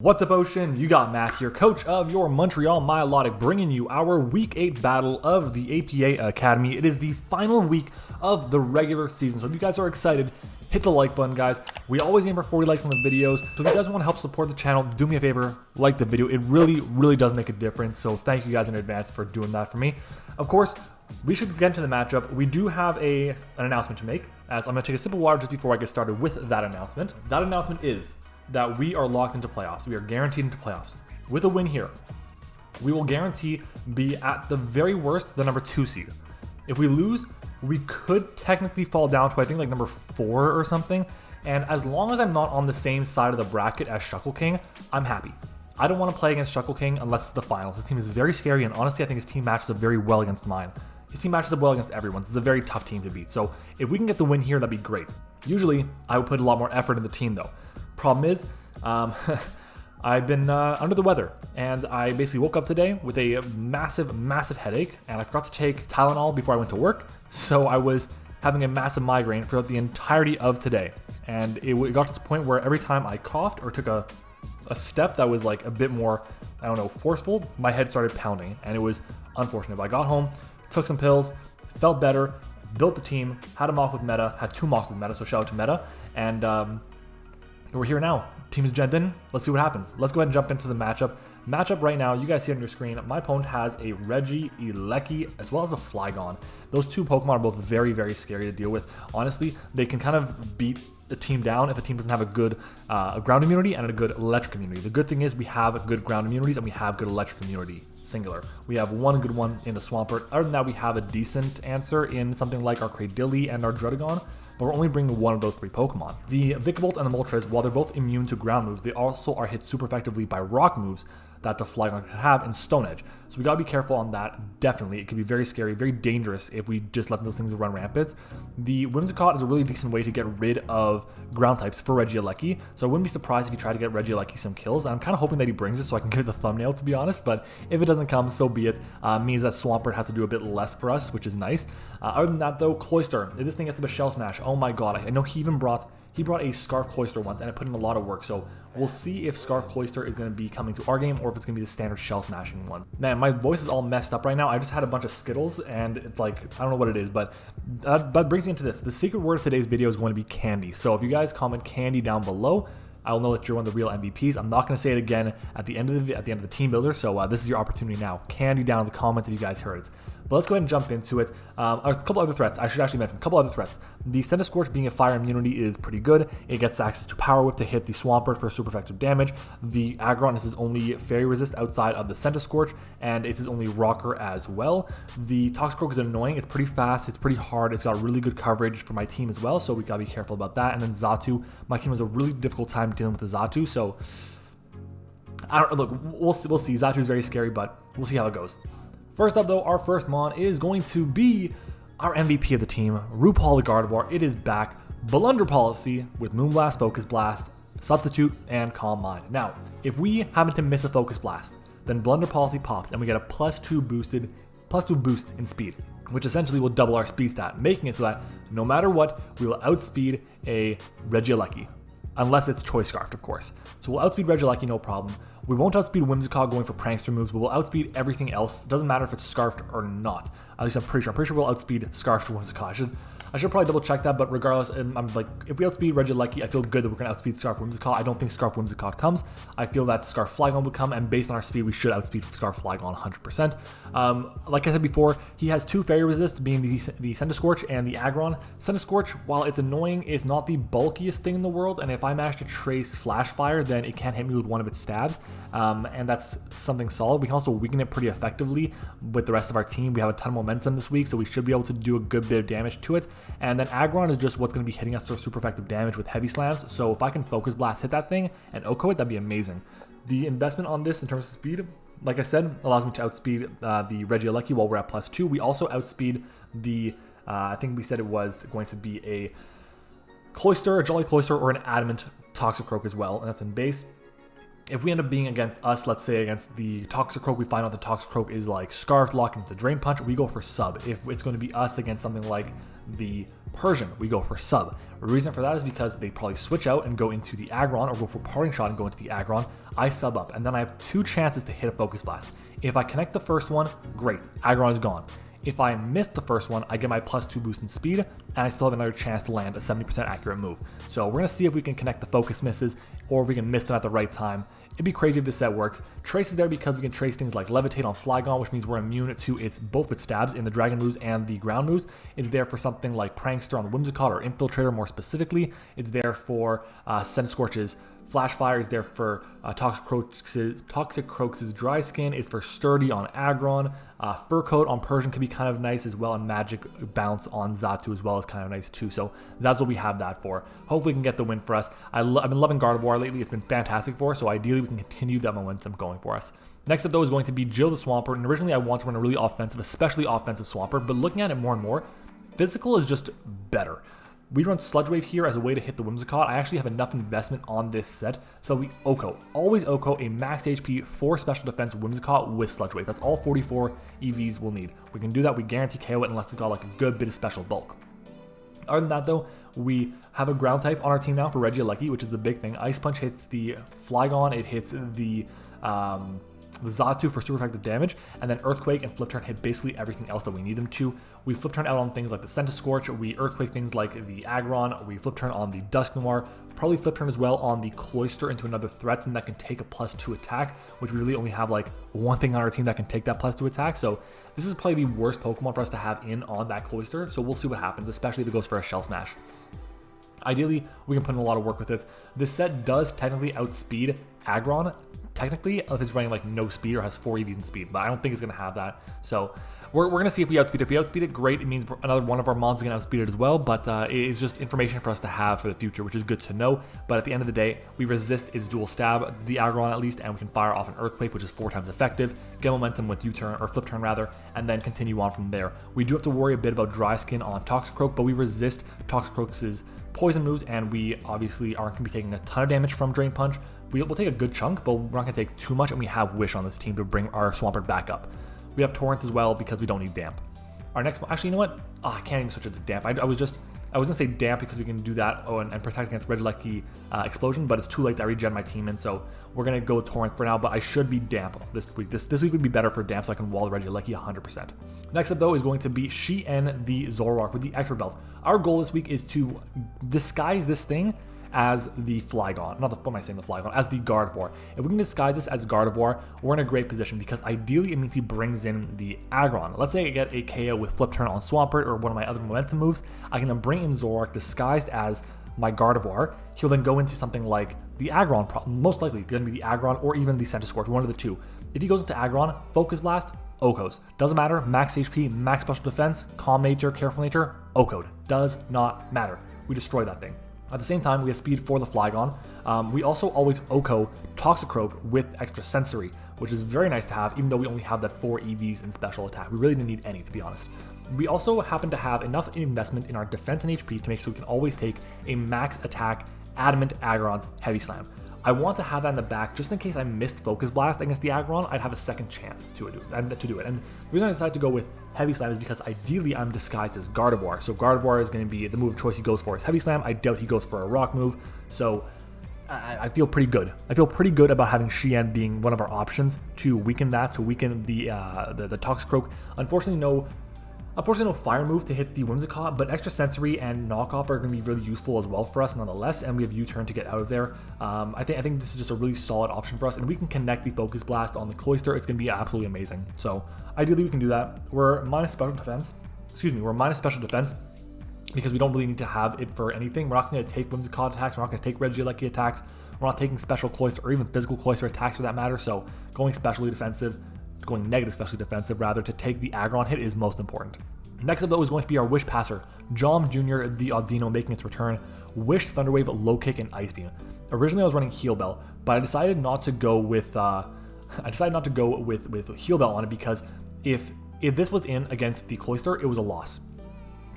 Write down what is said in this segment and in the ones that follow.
What's up, Ocean? You got Matt here, coach of your Montreal Milotic, bringing you our Week 8 battle of the APA Academy. It is the final week of the regular season, so if you guys are excited, hit the like button, guys. We always aim for 40 likes on the videos, so if you guys want to help support the channel, do me a favor, like the video. It really does make a difference, so thank you guys in advance for doing that for me. Of course, we should get into the matchup. We do have an announcement to make, as I'm going to take a sip of water just before I get started with that announcement. That announcement is that we are locked into playoffs. We are guaranteed into playoffs. With a win here, we will guarantee be at the very worst the number 2 seed. If we lose, we could technically fall down to I think like number 4 or something. And as long as I'm not on the same side of the bracket as Shuckleking, I'm happy. I don't want to play against Shuckleking unless it's the finals. His team is very scary, and honestly, I think his team matches up very well against mine. His team matches up well against everyone. This is a very tough team to beat. So if we can get the win here, that'd be great. Usually, I would put a lot more effort in the team though. Problem is, I've been under the weather, and I basically woke up today with a massive headache, and I forgot to take Tylenol before I went to work, so I was having a massive migraine throughout the entirety of today. And it got to the point where every time I coughed or took a step that was like a bit more, I don't know, forceful, my head started pounding, and it was unfortunate. But I got home, took some pills, felt better, built the team, had a mock with Meta, had 2 mocks with Meta, so shout out to Meta, and we're here now. Team is jammed in. Let's see what happens. Let's go ahead and jump into the matchup. Matchup right now, you guys see it on your screen. My opponent has a Regieleki as well as a Flygon. Those 2 Pokemon are both very scary to deal with. Honestly, they can kind of beat the team down if a team doesn't have a good ground immunity and a good electric immunity. The good thing is we have good ground immunities and we have good electric immunity. Singular. We have one good one in the Swampert. Other than that, we have a decent answer in something like our Cradily and our Druddigon, but we're only bringing one of those 3 Pokemon. The Vikavolt and the Moltres, while they're both immune to ground moves, they also are hit super effectively by rock moves that the Flygon could have in Stone Edge. So we gotta be careful on that, definitely. It could be very scary, very dangerous if we just let those things run rampant. The Whimsicott is a really decent way to get rid of ground types for Regieleki, so I wouldn't be surprised if he tried to get Regieleki some kills. I'm kind of hoping that he brings it so I can give it the thumbnail, to be honest, but if it doesn't come, so be it. Means that Swampert has to do a bit less for us, which is nice. Other than that though, Cloyster, if this thing gets a Shell Smash, oh my god, I know he brought a Scarf Cloyster once, and it put in a lot of work, so we'll see if Scarf Cloyster is going to be coming to our game or if it's going to be the standard Shell Smashing one. Man, my voice is all messed up right now. I just had a bunch of Skittles, and it's like, I don't know what it is, but that brings me into this. The secret word of today's video is going to be candy, so if you guys comment candy down below, I'll know that you're one of the real MVPs. I'm not going to say it again at the end of the team builder, so this is your opportunity now. Candy down in the comments if you guys heard it. But let's go ahead and jump into it. A couple other threats. I should actually mention a couple other threats. The Scorch being a fire immunity is pretty good. It gets access to Power Whip to hit the Swampert for super effective damage. The Aggron is his only fairy resist outside of the Scorch, and it's his only rocker as well. The Toxicroak is annoying. It's pretty fast. It's pretty hard. It's got really good coverage for my team as well, so we gotta be careful about that. And then Xatu. My team has a really difficult time dealing with the Xatu, so look, we'll see. Xatu is very scary, but we'll see how it goes. First up though, our first mon is going to be our MVP of the team, RuPaul the Gardevoir. It is back. Blunder Policy with Moonblast, Focus Blast, Substitute, and Calm Mind. Now, if we happen to miss a Focus Blast, then Blunder Policy pops and we get a +2 boost in speed, which essentially will double our speed stat, making it so that no matter what, we will outspeed a Regieleki. Unless it's Choice Scarfed, of course. So we'll outspeed Regieleki, no problem. We won't outspeed Whimsicott going for prankster moves, but we'll outspeed everything else. It doesn't matter if it's Scarfed or not. At least I'm pretty sure we'll outspeed Scarfed Whimsicott. I should probably double check that, but regardless, I'm like, if we outspeed Regieleki, I feel good that we're going to outspeed Scarf Whimsicott. I don't think Scarf Whimsicott comes. I feel that Scarf Flygon would come, and based on our speed, we should outspeed Scarf Flygon 100%. Like I said before, he has 2 fairy resists, being the Scorch and the Aggron. Scorch, while it's annoying, is not the bulkiest thing in the world, and if I manage to trace Flash Fire, then it can't hit me with one of its stabs, and that's something solid. We can also weaken it pretty effectively with the rest of our team. We have a ton of momentum this week, so we should be able to do a good bit of damage to it. And then Aggron is just what's going to be hitting us for super effective damage with heavy slams. So if I can Focus Blast, hit that thing, and Oko it, that'd be amazing. The investment on this in terms of speed, like I said, allows me to outspeed the Regieleki while we're at +2. We also outspeed the, I think we said it was going to be a Cloyster, a Jolly Cloyster, or an Adamant Toxicroak as well, and that's in base. If we end up being against us, let's say against the Toxicroak, we find out the Toxicroak is like Scarfed, locked into the Drain Punch, we go for sub. If it's going to be us against something like the Persian, we go for sub. The reason for that is because they probably switch out and go into the Aggron or go for parting shot and go into the Aggron. I sub up and then I have 2 chances to hit a Focus Blast. If I connect the first one, great, Aggron is gone. If I miss the first one, I get my +2 boost in speed, and I still have another chance to land a 70% accurate move. So we're going to see if we can connect the focus misses, or if we can miss them at the right time. It'd be crazy if this set works. Trace is there because we can trace things like Levitate on Flygon, which means we're immune to both its stabs in the Dragon moves and the ground moves. It's there for something like Prankster on Whimsicott or Infiltrator more specifically. It's there for Scorch's Flash Fire. Is there for Toxic Croaks' Dry Skin. It's for Sturdy on Aggron. Fur Coat on Persian could be kind of nice as well, and Magic Bounce on Xatu as well is kind of nice too. So that's what we have that for. Hopefully we can get the win for us. I've been loving Gardevoir lately. It's been fantastic for us, so ideally we can continue that momentum going for us. Next up though is going to be Jill the Swampert, and originally I wanted to run a really offensive, especially offensive Swampert, but looking at it more and more, physical is just better. We run Sludge Wave here as a way to hit the Whimsicott. I actually have enough investment on this set, so we OHKO. Always OHKO a max HP 4 special defense Whimsicott with Sludge Wave. That's all 44 EVs we'll need. We can do that, we guarantee KO it unless it's got like a good bit of special bulk. Other than that though, we have a ground type on our team now for Regieleki, which is the big thing. Ice Punch hits the Flygon, it hits the Xatu for super effective damage, and then Earthquake and Flip Turn hit basically everything else that we need them to. We Flip Turn out on things like the Scorch, we Earthquake things like the Aggron, we Flip Turn on the Dusknoir, probably Flip Turn as well on the Cloyster into another threat, and that can take a +2 attack, which we really only have like one thing on our team that can take that +2 attack, so this is probably the worst Pokemon for us to have in on that Cloyster, so we'll see what happens, especially if it goes for a Shell Smash. Ideally, we can put in a lot of work with it. This set does technically outspeed Aggron, technically, if it's running like no speed or has 4 EVs in speed, but I don't think it's going to have that. So we're going to see if we outspeed it. If we outspeed it, great. It means another one of our mons is going to outspeed it as well, but it is just information for us to have for the future, which is good to know. But at the end of the day, we resist its dual stab, the Aggron at least, and we can fire off an Earthquake, which is 4 times effective, get momentum with U-turn, or Flip Turn rather, and then continue on from there. We do have to worry a bit about Dry Skin on Toxicroak, but we resist Toxicroak's poison moves, and we obviously aren't going to be taking a ton of damage from Drain Punch. We'll take a good chunk, but we're not going to take too much, and we have Wish on this team to bring our Swampert back up. We have Torrent as well because we don't need Damp. Our next one, actually, you know what? Oh, I can't even switch it to Damp. I was going to say Damp because we can do that and protect against Regieleki Explosion, but it's too late to regen my team in, so we're going to go Torrent for now, but I should be Damp this week. This week would be better for Damp so I can wall Regieleki 100%. Next up, though, is going to be Shien the Zoroark with the Expert Belt. Our goal this week is to disguise this thing as the Flygon, what am I saying, the Flygon, as the Gardevoir. If we can disguise this as Gardevoir, we're in a great position because ideally it means he brings in the Aggron. Let's say I get a KO with Flip Turn on Swampert or one of my other momentum moves, I can then bring in Zoroark disguised as my Gardevoir. He'll then go into something like the Aggron, most likely going to be the Aggron or even the Scorch, one of the two. If he goes into Aggron, Focus Blast, OHKOs. Doesn't matter, max HP, max special defense, calm nature, careful nature, OHKO'd. Does not matter. We destroy that thing. At the same time, we have speed for the Flygon. We also always OHKO Toxicroak with extra sensory, which is very nice to have, even though we only have that 4 EVs in special attack. We really didn't need any, to be honest. We also happen to have enough investment in our defense and HP to make sure we can always take a max attack Adamant Aggron's Heavy Slam. I want to have that in the back just in case I missed Focus Blast against the Aggron. I'd have a second chance to do it. And the reason I decided to go with Heavy Slam is because ideally I'm disguised as Gardevoir. So Gardevoir is going to be the move of choice he goes for is Heavy Slam. I doubt he goes for a Rock move. So I feel pretty good. I feel pretty good about having Shien being one of our options to weaken that, to weaken the Toxicroak. Unfortunately, no fire move to hit the Whimsicott, but extra sensory and knockoff are going to be really useful as well for us nonetheless, and we have U-turn to get out of there. I think this is just a really solid option for us, and we can connect the Focus Blast on the Cloyster. It's going to be absolutely amazing. So ideally we can do that. We're minus special defense because we don't really need to have it for anything. We're not going to take Whimsicott attacks, we're not going to take Regieleki attacks, we're not taking special Cloyster or even physical Cloyster attacks for that matter, so going negative specially defensive rather to take the Aggron hit is most important. Next up though is going to be our Wish Passer, Jom Jr. the Audino making its return. Wish, Thunderwave, Low Kick, and Ice Beam. Originally I was running Heal Bell, but I decided not to go with Heal Bell on it because if this was in against the Cloyster, it was a loss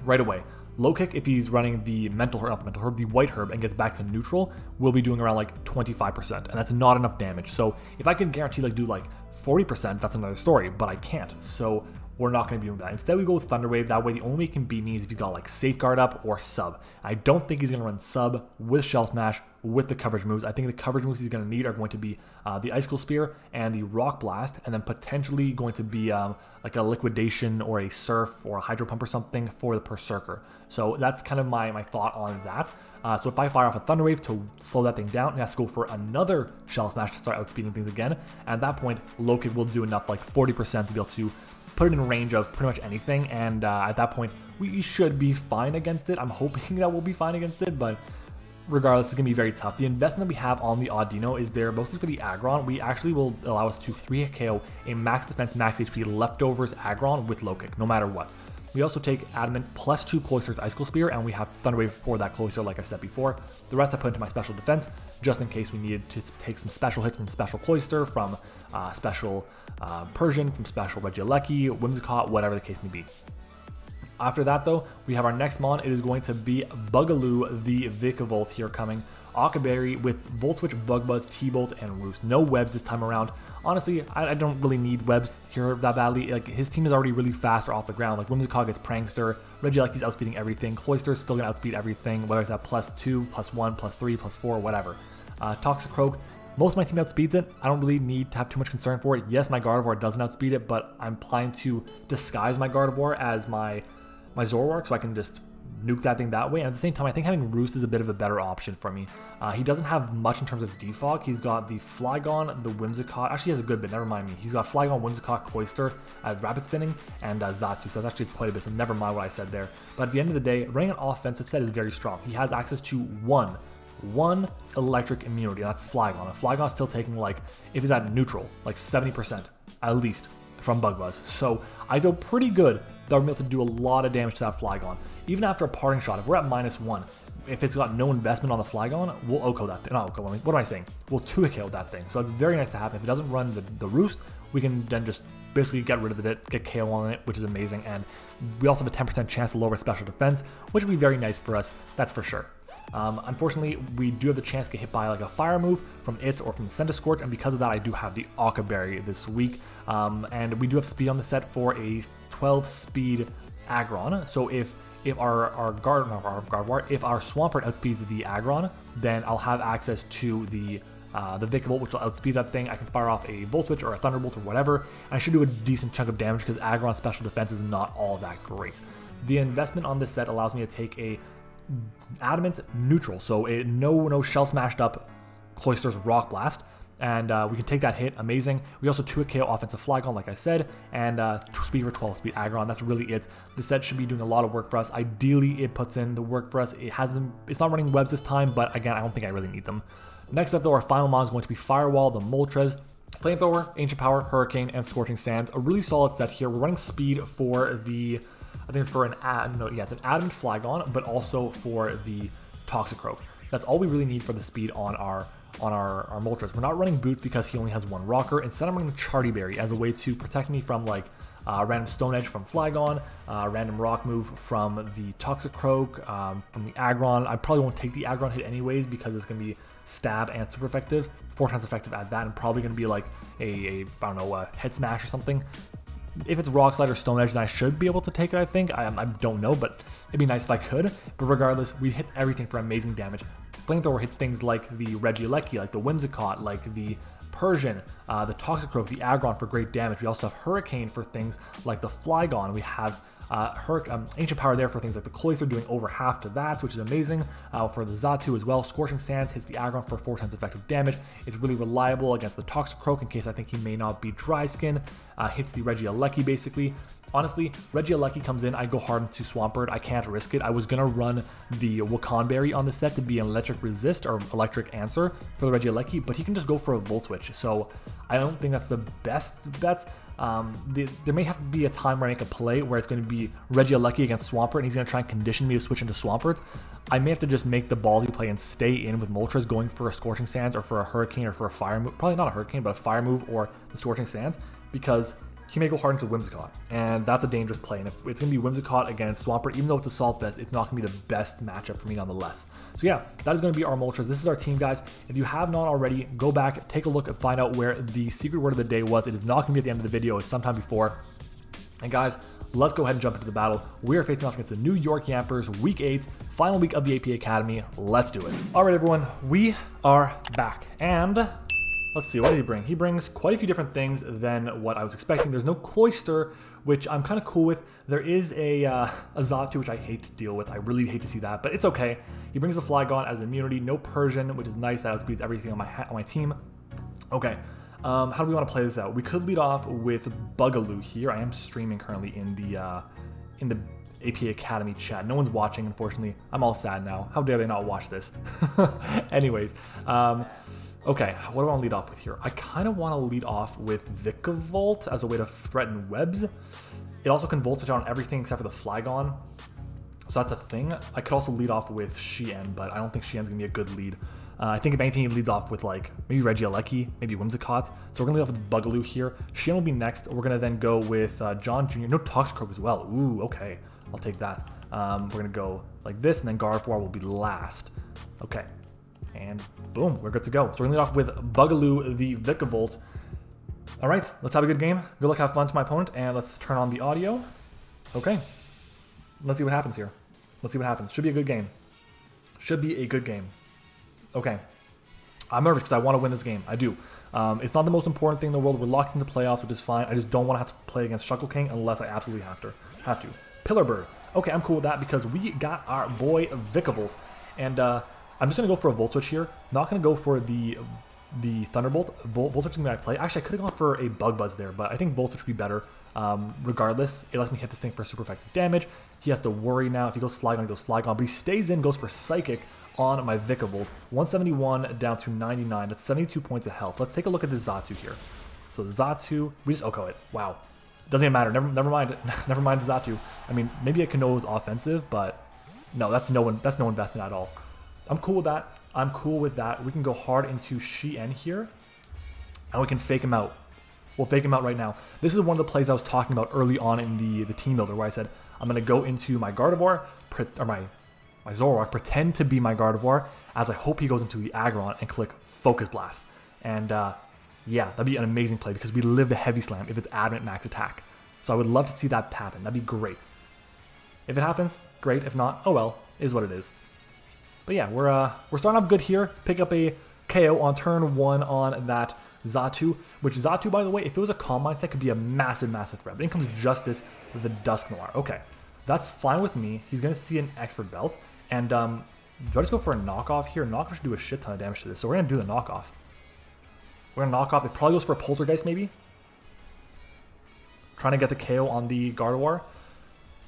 right away. Low Kick, if he's running the the White Herb and gets back to neutral, will be doing around like 25%, and that's not enough damage. So if I can guarantee do 40%, that's another story, but I can't. So we're not going to be doing that. Instead, we go with Thunder Wave. That way, the only way he can beat me is if he's got like Safeguard up or Sub. I don't think he's going to run Sub with Shell Smash with the coverage moves. I think the coverage moves he's going to need are going to be the Icicle Spear and the Rock Blast, and then potentially going to be like a Liquidation or a Surf or a Hydro Pump or something for the Berserker. So that's kind of my thought on that. So if I fire off a Thunder Wave to slow that thing down, he has to go for another Shell Smash to start outspeeding things again. And at that point, Low-Kick will do enough, like 40%, to be able to put it in range of pretty much anything. And at that point, we should be fine against it. I'm hoping that we'll be fine against it, but regardless, it's going to be very tough. The investment we have on the Audino is there mostly for the Aggron. We actually will allow us to 3-hit KO a max defense, max HP leftovers Aggron with Low-Kick, no matter what. We also take Adamant plus 2 Cloyster's Icicle Spear, and we have Thunder Wave for that Cloyster, like I said before. The rest I put into my special defense, just in case we needed to take some special hits from special Cloyster, from special Persian, from special Regieleki, Whimsicott, whatever the case may be. After that, though, we have our next mon. It is going to be Bugaloo, the Vikavolt here coming. Occaberry with Volt Switch, Bug Buzz, T-Bolt, and Roost. No webs this time around. Honestly, I don't really need webs here that badly. Like, his team is already really fast or off the ground. Like, Whimsicott gets Prankster, Regieleki's outspeeding everything, Cloyster's still gonna outspeed everything, whether it's at +2, +1, +3, +4, whatever. Toxicroak, most of my team outspeeds it. I don't really need to have too much concern for it. Yes, my Gardevoir doesn't outspeed it, but I'm planning to disguise my Gardevoir as my Zoroark, so I can just nuke that thing that way. And at the same time, I think having Roost is a bit of a better option for me. He doesn't have much in terms of defog. He's got the Flygon, the Whimsicott. Actually, he has a good bit, never mind me. He's got Flygon, Whimsicott, Cloyster as Rapid Spinning, and Xatu, so that's actually quite a bit, so never mind what I said there. But at the end of the day, running an offensive set is very strong. He has access to one electric immunity, and that's Flygon. And Flygon's still taking, like, if he's at neutral, like 70% at least from Bug Buzz. So I feel pretty good that we're able to do a lot of damage to that Flygon. Even after a parting shot, if we're at -1, if it's got no investment on the Flygon, we'll OHKO that thing. Not OHKO, what am I saying? We'll 2-hit that thing. So it's very nice to have. If it doesn't run the Roost, we can then just basically get rid of it, get KO on it, which is amazing. And we also have a 10% chance to lower special defense, which would be very nice for us, that's for sure. Unfortunately, we do have the chance to get hit by like a fire move from it or from the Centiskorch, and because of that, I do have the Occaberry this week. And we do have speed on the set for a 12 speed Aggron. So if our Gardevoir, if our Swampert outspeeds the Aggron, then I'll have access to the Vikavolt, which will outspeed that thing. I can fire off a Volt Switch or a Thunderbolt or whatever, and I should do a decent chunk of damage because Aggron's special defense is not all that great. The investment on this set allows me to take a Adamant neutral, so no Shell Smashed up Cloyster's Rock Blast, and we can take that hit, amazing. We also 2-hit KO offensive Flygon, like I said, and speed for 12 speed Aggron. That's really it. The set should be doing a lot of work for us. Ideally, it puts in the work for us. It's not running webs this time, but again, I don't think I really need them. Next up, though, our final mon is going to be Firewall, the Moltres, Flamethrower, Ancient Power, Hurricane, and Scorching Sands. A really solid set here. We're running speed for the, I think it's for it's an Adamant Flygon, but also for the Toxicroak. That's all we really need for the speed on our Moltres. We're not running Boots because he only has one rocker. Instead, I'm running Chartyberry as a way to protect me from like random Stone Edge from Flygon, random Rock Move from the Toxicroak, from the Aggron. I probably won't take the Aggron hit anyways because it's going to be stab and super effective, 4 times effective at that, and probably going to be like a Head Smash or something. If it's Rock Slide or Stone Edge, then I should be able to take it, I think. I don't know, but it'd be nice if I could. But regardless, we hit everything for amazing damage. Flamethrower hits things like the Regieleki, like the Whimsicott, like the Persian, the Toxicroak, the Aggron for great damage. We also have Hurricane for things like the Flygon. We have Ancient Power there for things like the Cloyster, doing over half to that, which is amazing. For the Xatu as well, Scorching Sands hits the Aggron for 4 times effective damage. It's really reliable against the Toxicroak in case I think he may not be Dry Skin. Hits the Regieleki basically. Honestly, Regieleki comes in, I go hard into Swampert. I can't risk it. I was gonna run the Wakanberry on the set to be an electric resist or electric answer for the Regieleki, but he can just go for a Volt Switch. So I don't think that's the best bet. There may have to be a time where I make a play where it's going to be Regieleki against Swampert, and he's going to try and condition me to switch into Swampert. I may have to just make the ballsy play and stay in with Moltres, going for a Scorching Sands or for a Hurricane or for a Fire move. Probably not a Hurricane, but a Fire move or the Scorching Sands, because he may go hard into Whimsicott, and that's a dangerous play. And if it's going to be Whimsicott against Swampert, even though it's Assault Vest, it's not going to be the best matchup for me nonetheless. So yeah, that is going to be our Moltres. This is our team, guys. If you have not already, go back, take a look, and find out where the secret word of the day was. It is not going to be at the end of the video. It's sometime before. And guys, let's go ahead and jump into the battle. We are facing off against the New York Yampers, Week 8, final week of the AP Academy. Let's do it. All right, everyone, we are back. And let's see, what does he bring? He brings quite a few different things than what I was expecting. There's no Cloyster, which I'm kind of cool with. There is a Xatu, which I hate to deal with. I really hate to see that, but it's okay. He brings the Flygon as immunity. No Persian, which is nice. That outspeeds everything on my team. Okay. How do we want to play this out? We could lead off with Bugaloo here. I am streaming currently in the AP Academy chat. No one's watching, unfortunately. I'm all sad now. How dare they not watch this? Anyways, okay, what do I want to lead off with here? I kind of want to lead off with Vikavolt as a way to threaten webs. It also can Volt Switch on everything except for the Flygon. So that's a thing. I could also lead off with Shien, but I don't think Shien's going to be a good lead. I think if anything, he leads off with like maybe Regieleki, maybe Whimsicott. So we're going to lead off with Bugaloo here. Shien will be next. We're going to then go with John Jr. No Toxicroak as well. Ooh, okay. I'll take that. We're going to go like this, and then Gardevoir will be last. Okay. And boom, we're good to go. So we're going to lead off with Bugaloo, the Vikavolt. All right, let's have a good game. Good luck, have fun to my opponent, and let's turn on the audio. Okay. Let's see what happens here. Let's see what happens. Should be a good game. Should be a good game. Okay. I'm nervous because I want to win this game. I do. It's not the most important thing in the world. We're locked into playoffs, which is fine. I just don't want to have to play against Shuckleking unless I absolutely have to. Pillar Bird. Okay, I'm cool with that because we got our boy Vikavolt. And I'm just going to go for a Volt Switch here. Not going to go for the Thunderbolt. Volt Switch is going to be my play. Actually, I could have gone for a Bug Buzz there, but I think Volt Switch would be better. Regardless, it lets me hit this thing for super effective damage. He has to worry now. If he goes Flygon, he goes Flygon. But he stays in, goes for Psychic on my Vikavolt. 171 down to 99. That's 72 points of health. Let's take a look at the Xatu here. So Xatu, we just Oko it. Wow. Doesn't even matter. Never mind. Never mind the Xatu. I mean, maybe Kanoa's offensive, but no, that's no investment at all. I'm cool with that. I'm cool with that. We can go hard into Shien here, and we can fake him out. We'll fake him out right now. This is one of the plays I was talking about early on in the team builder, where I said I'm going to go into my Gardevoir, or my Zoroark, pretend to be my Gardevoir, as I hope he goes into the Aggron and click Focus Blast. And yeah, that'd be an amazing play because we live the Heavy Slam if it's Adamant Max Attack. So I would love to see that happen. That'd be great. If it happens, great. If not, oh well, it is what it is. But yeah, we're starting off good here. Pick up a KO on turn 1 on that Xatu, which Xatu, by the way, if it was a Calm Mindset, could be a massive, massive threat. But in comes Justice with the Dusknoir. Okay, that's fine with me. He's going to see an Expert Belt. And do I just go for a knockoff here? Knockoff should do a shit ton of damage to this. So we're going to do the knockoff. We're going to knock off. It probably goes for a Poltergeist, maybe. Trying to get the KO on the Gardevoir.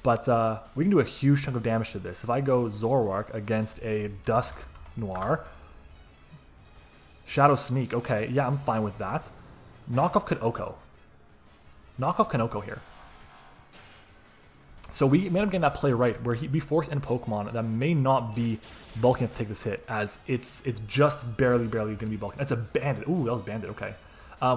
But we can do a huge chunk of damage to this. If I go Zoroark against a Dusknoir. Shadow Sneak. Okay, yeah, I'm fine with that. Knockoff could Oko. Knockoff can Oko here. So we made him getting that play right, where we force in Pokemon that may not be bulky enough to take this hit, as it's just barely going to be bulky. That's a Bandit. Ooh, that was Bandit. Okay.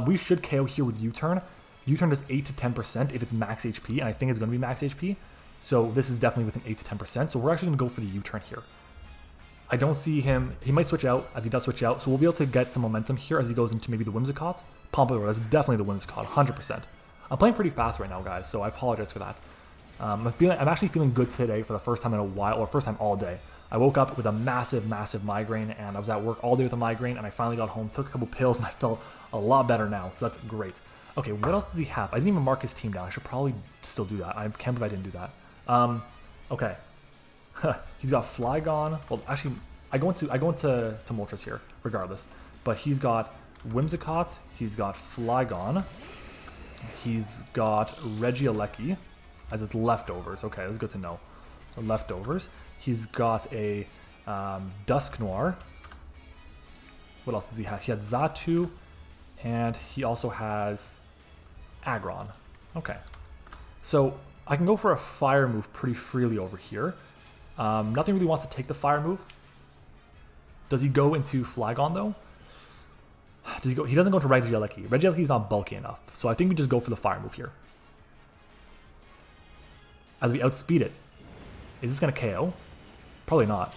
We should KO here with U-Turn. U-Turn does 8 to 10% if it's max HP, and I think it's going to be max HP. So this is definitely within 8 to 10%. So we're actually going to go for the U-Turn here. I don't see him. He might switch out, as he does switch out. So we'll be able to get some momentum here as he goes into maybe the Whimsicott. Pompadour, that's definitely the Whimsicott, 100%. I'm playing pretty fast right now, guys, so I apologize for that. I'm actually feeling good today for the first time in a while, or first time all day. I woke up with a massive, massive migraine, and I was at work all day with a migraine, and I finally got home, took a couple pills, and I felt a lot better now, so that's great. Okay, what else does he have? I didn't even mark his team down. I should probably still do that. I can't believe I didn't do that. Okay. He's got Flygon. Well, actually, I go into Moltres here, regardless. But he's got Whimsicott. He's got Flygon. He's got Regieleki as his leftovers. Okay, that's good to know. So leftovers. He's got a Dusknoir. What else does he have? He had Xatu, and he also has Aggron. Okay. So I can go for a fire move pretty freely over here. Nothing really wants to take the fire move. Does he go into Flygon though? Does he go? He doesn't go to Regieleki. Regieleki is not bulky enough, so I think we just go for the fire move here. As we outspeed it. Is this going to KO? Probably not.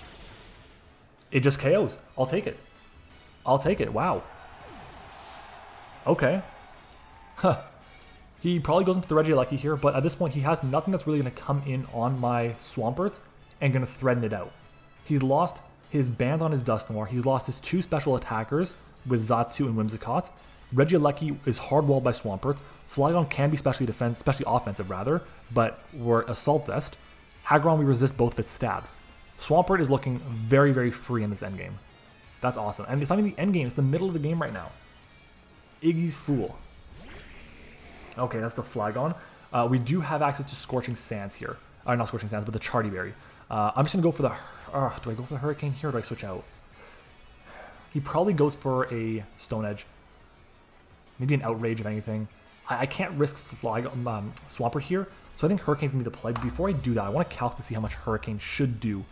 It just KOs. I'll take it. I'll take it. Wow. Okay. Huh. He probably goes into the Regieleki here, but at this point he has nothing that's really going to come in on my Swampert and going to threaten it out. He's lost his band on his Dusknoir. He's lost his 2 special attackers with Xatu and Whimsicott. Regieleki is hard-walled by Swampert. Flygon can be specially offensive rather, but we're Assault Vest. Aggron, we resist both of its stabs. Swampert is looking very, very free in this endgame. That's awesome. And it's not even the endgame, it's the middle of the game right now. Iggy's Fool. Okay, that's the Flygon. We do have access to Scorching Sands here. Not Scorching Sands, but the Charty Berry. I'm just going to go for the... do I go for the Hurricane here or do I switch out? He probably goes for a Stone Edge. Maybe an Outrage if anything. I can't risk Swampert here, so I think Hurricane's going to be the play. But before I do that, I want to calc to see how much Hurricane should do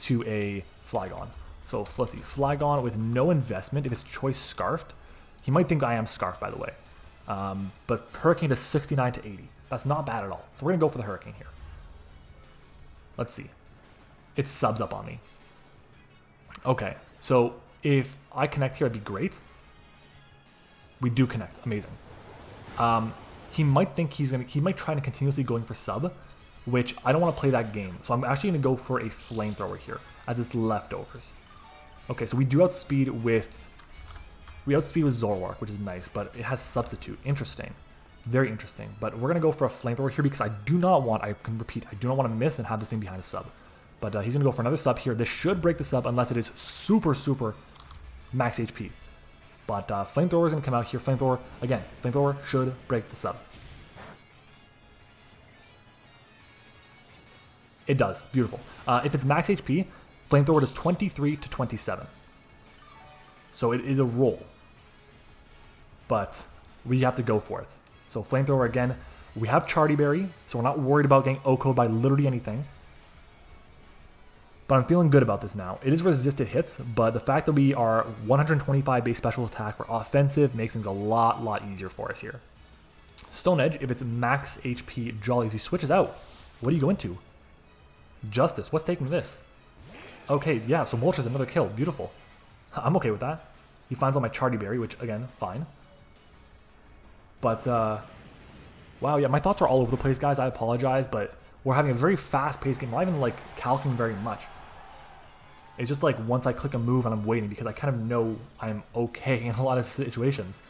to a Flygon. So let's see. Flygon with no investment. If it's choice Scarfed, he might think I am Scarfed, by the way. But Hurricane does 69 to 80. That's not bad at all. So we're going to go for the Hurricane here. Let's see. It subs up on me. Okay, so if I connect here, that'd be great. We do connect. Amazing. He might think he might try to continuously going for sub, which I don't want to play that game. So I'm actually going to go for a Flamethrower here as its leftovers. Okay, so we do outspeed with Zoroark, which is nice, but it has Substitute. Interesting. Very interesting. But we're going to go for a Flamethrower here because I do not want to miss and have this thing behind a sub. But he's going to go for another sub here. This should break the sub unless it is super, super max HP. But Flamethrower is going to come out here. Flamethrower, again, Flamethrower should break the sub. It does. Beautiful. If it's max HP, Flamethrower does 23 to 27. So it is a roll. But we have to go for it. So Flamethrower again. We have Charty Berry, so we're not worried about getting OHKO'd by literally anything. But I'm feeling good about this now. It is resisted hits, but the fact that we are 125 base special attack for offensive makes things a lot easier for us here. Stone Edge, if it's max HP Jollies, he switches out. What do you go into? Justice. What's taking this? Okay, yeah, so Moltres another kill. Beautiful. I'm okay with that. He finds on my Charty Berry, which, again, fine. But, wow, yeah, my thoughts are all over the place, guys. I apologize, but we're having a very fast-paced game. I'm not even, like, calculating very much. It's just, like, once I click a move and I'm waiting because I kind of know I'm okay in a lot of situations.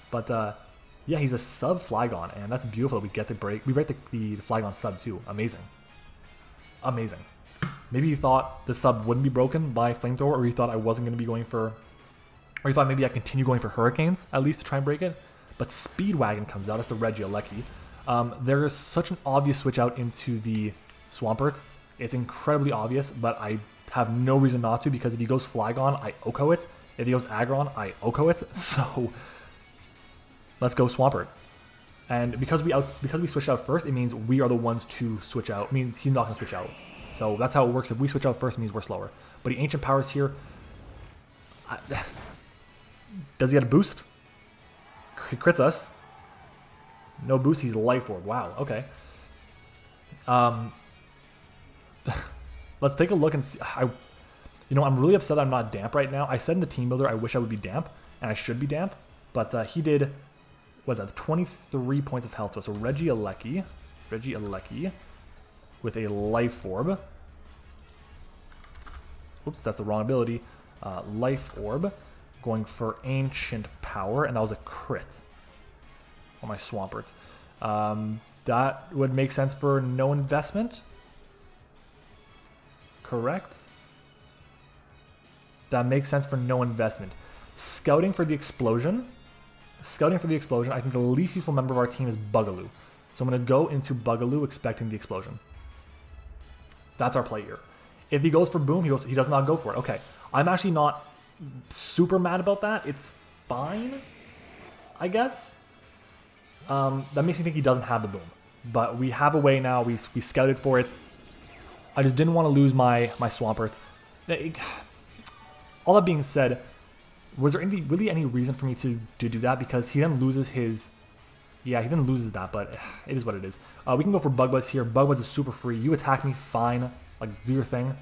But, yeah, he's a sub Flygon, and that's beautiful that we get the break. We break the Flygon sub, too. Amazing. Amazing. Maybe you thought the sub wouldn't be broken by Flamethrower, or you thought I wasn't going to be going for... Or you thought maybe I continue going for Hurricanes, at least, to try and break it. But Speedwagon comes out. That's the Regieleki. There is such an obvious switch out into the Swampert. It's incredibly obvious, but I have no reason not to, because if he goes Flygon, I OHKO it. If he goes Aggron, I OHKO it. So let's go Swampert. And because we switched out first, it means we are the ones to switch out. It means he's not going to switch out. So that's how it works. If we switch out first, it means we're slower. But the Ancient Powers here. Does he get a boost? He crits us. No boost, he's Life Orb. Wow, okay. Let's take a look and see. I'm really upset that I'm not damp right now. I said in the team builder I wish I would be damp, and I should be damp. But he did, what is that, 23 points of health. So it's a Regieleki with a Life Orb. Oops, that's the wrong ability. Life Orb, going for Ancient Power, and that was a crit on my Swampert. That would make sense for no investment. Correct? That makes sense for no investment. Scouting for the explosion. I think the least useful member of our team is Bugaloo. So I'm going to go into Bugaloo expecting the explosion. That's our play here. If he goes for Boom, he does not go for it. Okay. I'm actually not super mad about that. It's fine, I guess. That makes me think he doesn't have the Boom. But we have a way now. We scouted for it. I just didn't want to lose my Swampert. All that being said, was there really any reason for me to do that? Because he then loses his... Yeah, he then loses that, but it is what it is. We can go for Bug Buzz here. Bug Buzz is super free. You attack me, fine. Like, do your thing.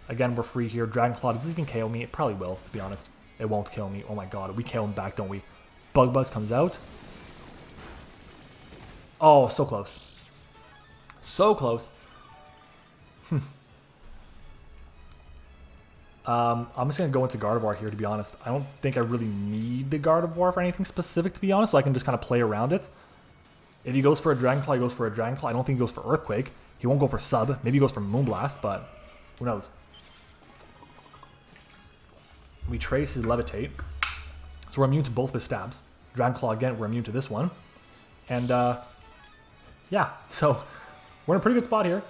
Again, we're free here. Dragon Claw, does this even KO me? It probably will, to be honest. It won't kill me. Oh my god, we KO him back, don't we? Bug Buzz comes out. Oh, so close. So close. I'm just going to go into Gardevoir here, to be honest. I don't think I really need the Gardevoir for anything specific, to be honest, so I can just kind of play around it. If he goes for a Dragon Claw, he goes for a Dragon Claw. I don't think he goes for Earthquake. He won't go for Sub. Maybe he goes for Moonblast, but who knows? We trace his Levitate. So we're immune to both of his stabs. Dragon Claw again, we're immune to this one. And yeah, so we're in a pretty good spot here.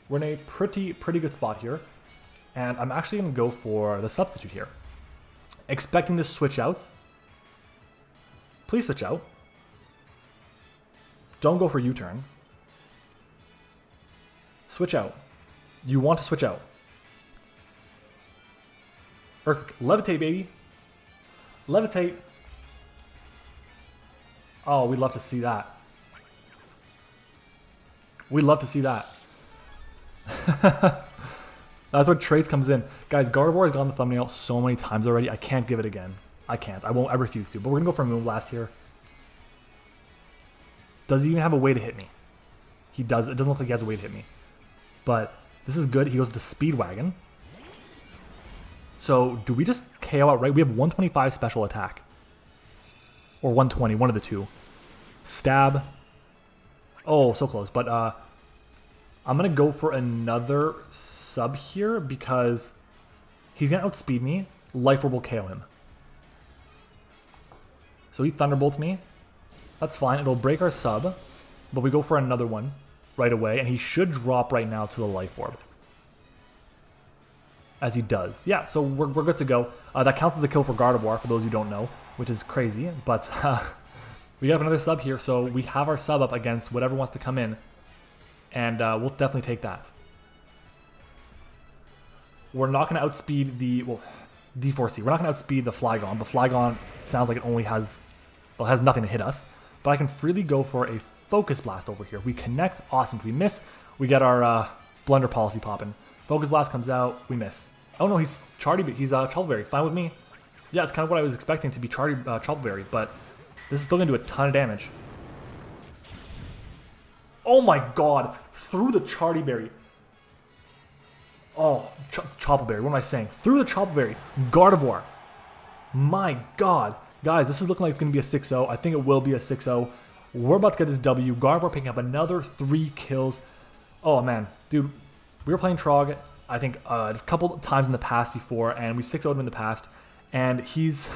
We're in a pretty good spot here. And I'm actually going to go for the substitute here. Expecting this switch out. Please switch out. Don't go for U-turn. Switch out. You want to switch out. Earthquake. Levitate, baby. Levitate. Oh, we'd love to see that. We'd love to see that. That's where Trace comes in. Guys, Gardevoir has gone the thumbnail so many times already. I can't give it again. I can't. I won't. I refuse to. But we're going to go for Moonblast here. Does he even have a way to hit me? He does. It doesn't look like he has a way to hit me. But this is good. He goes to Speedwagon. So do we just KO outright? We have 125 special attack. Or 120. One of the two. Stab. Oh, so close. But I'm going to go for another sub here because he's going to outspeed me. Life Orb will KO him. So he Thunderbolts me. That's fine. It'll break our sub. But we go for another one right away. And he should drop right now to the Life Orb. As he does. Yeah, so we're good to go. That counts as a kill for Gardevoir, for those who don't know. Which is crazy. But we have another sub here. So we have our sub up against whatever wants to come in. And we'll definitely take that. We're not going to outspeed the, well, D4C. We're not going to outspeed the Flygon. The Flygon sounds like it only has, well, has nothing to hit us. But I can freely go for a Focus Blast over here. We connect. Awesome. If we miss, we get our Blunder Policy popping. Focus Blast comes out. We miss. Oh, no, he's Choppleberry. Fine with me. Yeah, it's kind of what I was expecting to be Choppleberry. But this is still going to do a ton of damage. Oh my god. Through the Chartyberry. Oh, Choppleberry. What am I saying? Through the Choppleberry. Gardevoir. My god. Guys, this is looking like it's going to be a 6-0. I think it will be a 6-0. We're about to get this W. Gardevoir picking up another 3 kills. Oh, man. Dude, we were playing Trog, I think, a couple times in the past before, and we 6-0'd him in the past. And he's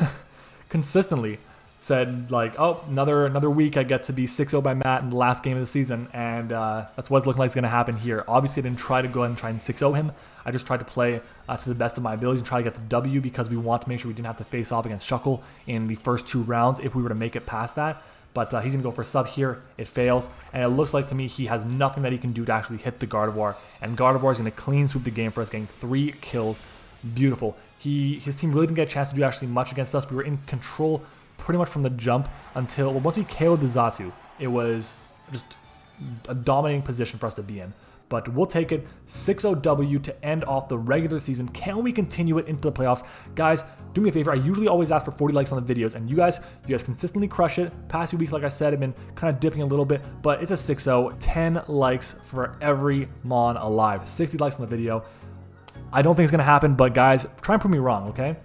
consistently said, like, oh, another week I get to be 6-0 by Matt in the last game of the season, and that's what's looking like is going to happen here. Obviously, I didn't try to go ahead and try and 6-0 him. I just tried to play to the best of my abilities and try to get the W because we want to make sure we didn't have to face off against Shuckle in the first 2 rounds if we were to make it past that. But he's going to go for a sub here. It fails, and it looks like to me he has nothing that he can do to actually hit the Gardevoir, and Gardevoir is going to clean sweep the game for us, getting 3 kills. Beautiful. His team really didn't get a chance to do actually much against us. We were in control pretty much from the jump until, well, once we KO'd the Xatu, it was just a dominating position for us to be in. But we'll take it. 6-0 W to end off the regular season. Can we continue it into the playoffs? Guys, do me a favor. I usually always ask for 40 likes on the videos, and you guys consistently crush it. Past few weeks, like I said, I've been kind of dipping a little bit, but it's a 6-0. 10 likes for every Mon alive. 60 likes on the video. I don't think it's going to happen, but guys, try and prove me wrong, okay?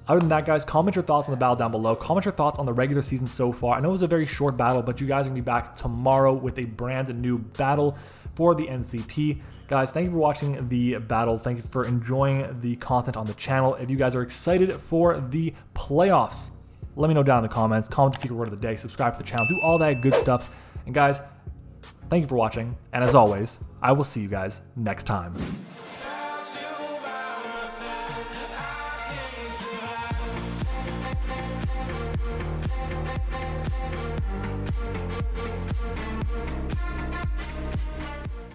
Other than that, guys, comment your thoughts on the battle down below. Comment your thoughts on the regular season so far. I know it was a very short battle, but you guys are going to be back tomorrow with a brand new battle for the NCP. Guys, thank you for watching the battle. Thank you for enjoying the content on the channel. If you guys are excited for the playoffs, let me know down in the comments. Comment the secret word of the day. Subscribe to the channel. Do all that good stuff. And guys, thank you for watching. And as always, I will see you guys next time.